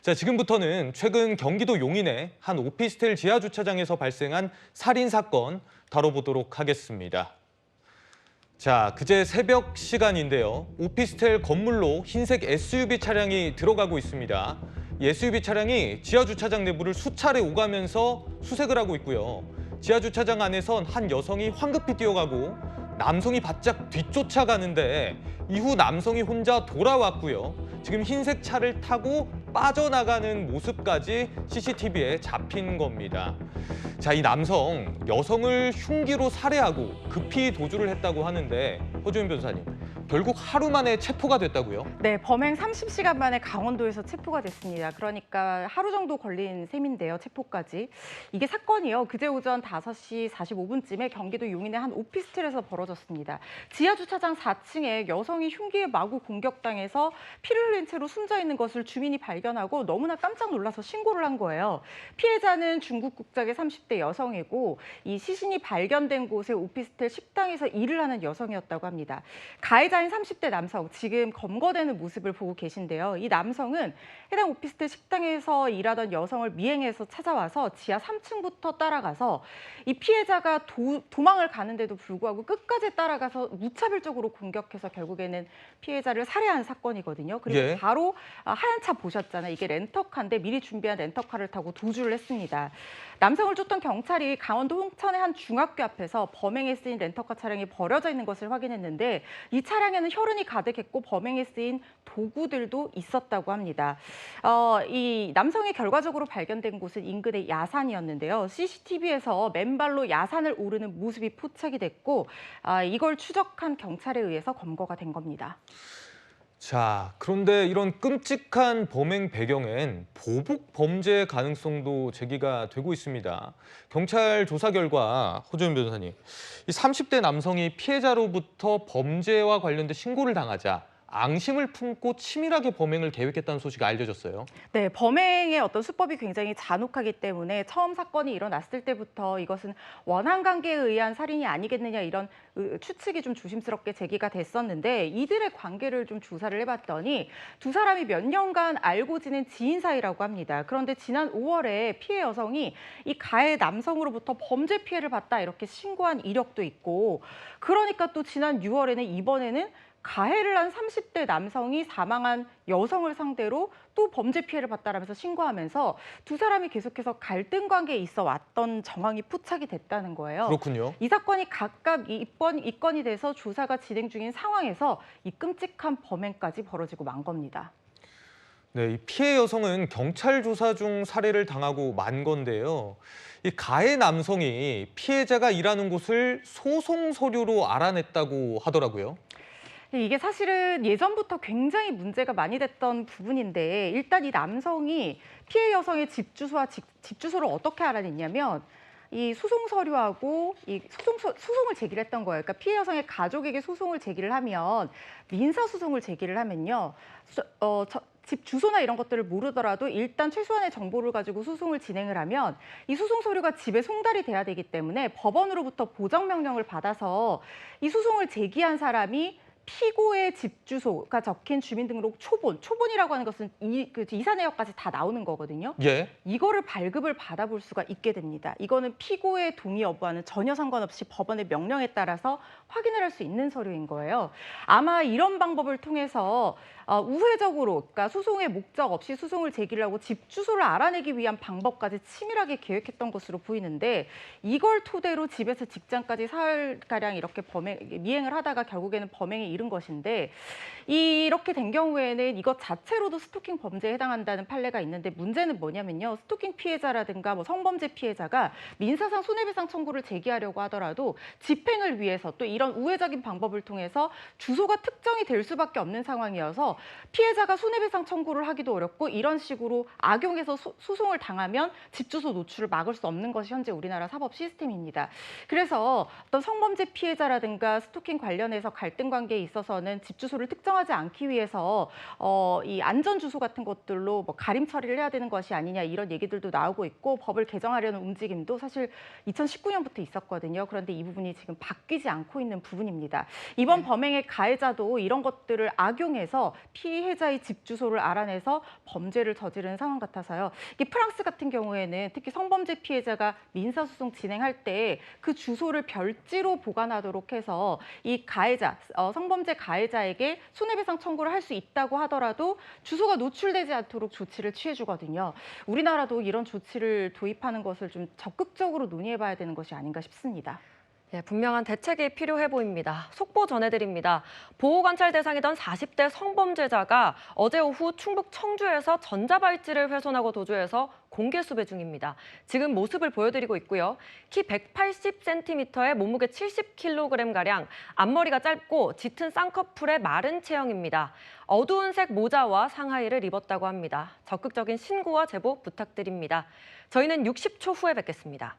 자, 지금부터는 최근 경기도 용인의 한 오피스텔 지하 주차장에서 발생한 살인 사건 다뤄보도록 하겠습니다. 자, 그제 새벽 시간인데요. 오피스텔 건물로 흰색 SUV 차량이 들어가고 있습니다. 이 SUV 차량이 지하 주차장 내부를 수차례 오가면서 수색을 하고 있고요. 지하 주차장 안에선 한 여성이 황급히 뛰어가고 남성이 바짝 뒤쫓아가는데 이후 남성이 혼자 돌아왔고요. 지금 흰색 차를 타고 빠져나가는 모습까지 CCTV에 잡힌 겁니다. 자, 이 남성, 여성을 흉기로 살해하고 급히 도주를 했다고 하는데 허주연 변호사님, 결국 하루 만에 체포가 됐다고요? 네, 범행 30시간 만에 강원도에서 체포가 됐습니다. 그러니까 하루 정도 걸린 셈인데요, 체포까지. 이게 사건이요, 그제 오전 5시 45분쯤에 경기도 용인의 한 오피스텔에서 벌어졌습니다. 지하 주차장 4층에 여성이 흉기에 마구 공격당해서 피를 흘린 채로 숨져 있는 것을 주민이 발견하고 너무나 깜짝 놀라서 신고를 한 거예요. 피해자는 중국 국적의 30대 여성이고 이 시신이 발견된 곳의 오피스텔 식당에서 일을 하는 여성이었다고 합니다. 가해자인 30대 남성, 지금 검거되는 모습을 보고 계신데요. 이 남성은 해당 오피스텔 식당에서 일하던 여성을 미행해서 찾아와서 지하 3층부터 따라가서 이 피해자가 도망을 가는데도 불구하고 끝까지 따라가서 무차별적으로 공격해서 결국에는 피해자를 살해한 사건이거든요. 그리고 예. 바로 하얀 차 보셨잖아요. 이게 렌터카인데 미리 준비한 렌터카를 타고 도주를 했습니다. 남성을 쫓던 경찰이 강원도 홍천의 한 중학교 앞에서 범행에 쓰인 렌터카 차량이 버려져 있는 것을 확인했는데 이 차량에는 혈흔이 가득했고 범행에 쓰인 도구들도 있었다고 합니다. 이 남성이 결과적으로 발견된 곳은 인근의 야산이었는데요. CCTV에서 맨발로 야산을 오르는 모습이 포착이 됐고 이걸 추적한 경찰에 의해서 검거가 된 겁니다. 자, 그런데 이런 끔찍한 범행 배경엔 보복 범죄 가능성도 제기가 되고 있습니다. 경찰 조사 결과 허주연 변호사님, 이 30대 남성이 피해자로부터 범죄와 관련된 신고를 당하자 앙심을 품고 치밀하게 범행을 계획했다는 소식이 알려졌어요. 네, 범행의 어떤 수법이 굉장히 잔혹하기 때문에 처음 사건이 일어났을 때부터 이것은 원한 관계에 의한 살인이 아니겠느냐 이런 추측이 좀 조심스럽게 제기가 됐었는데 이들의 관계를 좀 조사를 해봤더니 두 사람이 몇 년간 알고 지낸 지인 사이라고 합니다. 그런데 지난 5월에 피해 여성이 이 가해 남성으로부터 범죄 피해를 봤다 이렇게 신고한 이력도 있고 그러니까 또 지난 6월에는 이번에는 가해를 한 30대 남성이 사망한 여성을 상대로 또 범죄 피해를 봤다라면서 신고하면서 두 사람이 계속해서 갈등 관계에 있어 왔던 정황이 포착이 됐다는 거예요. 그렇군요. 이 사건이 각각 입건이 돼서 조사가 진행 중인 상황에서 이 끔찍한 범행까지 벌어지고 만 겁니다. 네, 이 피해 여성은 경찰 조사 중 살해를 당하고 만 건데요. 이 가해 남성이 피해자가 일하는 곳을 소송 서류로 알아냈다고 하더라고요. 이게 사실은 예전부터 굉장히 문제가 많이 됐던 부분인데 일단 이 남성이 피해 여성의 집 주소와 집 주소를 어떻게 알아냈냐면 이 소송 서류하고 이 소송을 제기를 했던 거예요. 그러니까 피해 여성의 가족에게 소송을 제기를 하면 민사 소송을 제기를 하면요. 집 주소나 이런 것들을 모르더라도 일단 최소한의 정보를 가지고 소송을 진행을 하면 이 소송 서류가 집에 송달이 돼야 되기 때문에 법원으로부터 보정 명령을 받아서 이 소송을 제기한 사람이 피고의 집 주소가 적힌 주민등록 초본이라고 하는 것은 이사 내역까지 다 나오는 거거든요. 예. 이거를 발급을 받아볼 수가 있게 됩니다. 이거는 피고의 동의 여부와는 전혀 상관없이 법원의 명령에 따라서 확인을 할 수 있는 서류인 거예요. 아마 이런 방법을 통해서 우회적으로, 그러니까 소송의 목적 없이 소송을 제기를 하고 집 주소를 알아내기 위한 방법까지 치밀하게 계획했던 것으로 보이는데 이걸 토대로 집에서 직장까지 사흘가량 이렇게 미행을 하다가 결국에는 범행에 이른 것인데 이렇게 된 경우에는 이것 자체로도 스토킹 범죄에 해당한다는 판례가 있는데 문제는 뭐냐면요. 스토킹 피해자라든가 뭐 성범죄 피해자가 민사상 손해배상 청구를 제기하려고 하더라도 집행을 위해서 또 이런 우회적인 방법을 통해서 주소가 특정이 될 수밖에 없는 상황이어서 피해자가 손해배상 청구를 하기도 어렵고 이런 식으로 악용해서 소송을 당하면 집 주소 노출을 막을 수 없는 것이 현재 우리나라 사법 시스템입니다. 그래서 어떤 성범죄 피해자라든가 스토킹 관련해서 갈등 관계에 있어서는 집 주소를 특정하지 않기 위해서 이 안전 주소 같은 것들로 뭐 가림 처리를 해야 되는 것이 아니냐 이런 얘기들도 나오고 있고 법을 개정하려는 움직임도 사실 2019년부터 있었거든요. 그런데 이 부분이 지금 바뀌지 않고 있는 부분입니다. 이번 범행의 가해자도 이런 것들을 악용해서 피해자의 집 주소를 알아내서 범죄를 저지른 상황 같아서요. 이게 프랑스 같은 경우에는 특히 성범죄 피해자가 민사소송 진행할 때 그 주소를 별지로 보관하도록 해서 이 가해자, 성범죄 가해자에게 손해배상 청구를 할 수 있다고 하더라도 주소가 노출되지 않도록 조치를 취해주거든요. 우리나라도 이런 조치를 도입하는 것을 좀 적극적으로 논의해봐야 되는 것이 아닌가 싶습니다. 예, 분명한 대책이 필요해 보입니다. 속보 전해드립니다. 보호관찰 대상이던 40대 성범죄자가 어제 오후 충북 청주에서 전자발찌를 훼손하고 도주해서 공개 수배 중입니다. 지금 모습을 보여드리고 있고요. 키 180cm에 몸무게 70kg가량, 앞머리가 짧고 짙은 쌍꺼풀의 마른 체형입니다. 어두운 색 모자와 상하이를 입었다고 합니다. 적극적인 신고와 제보 부탁드립니다. 저희는 60초 후에 뵙겠습니다.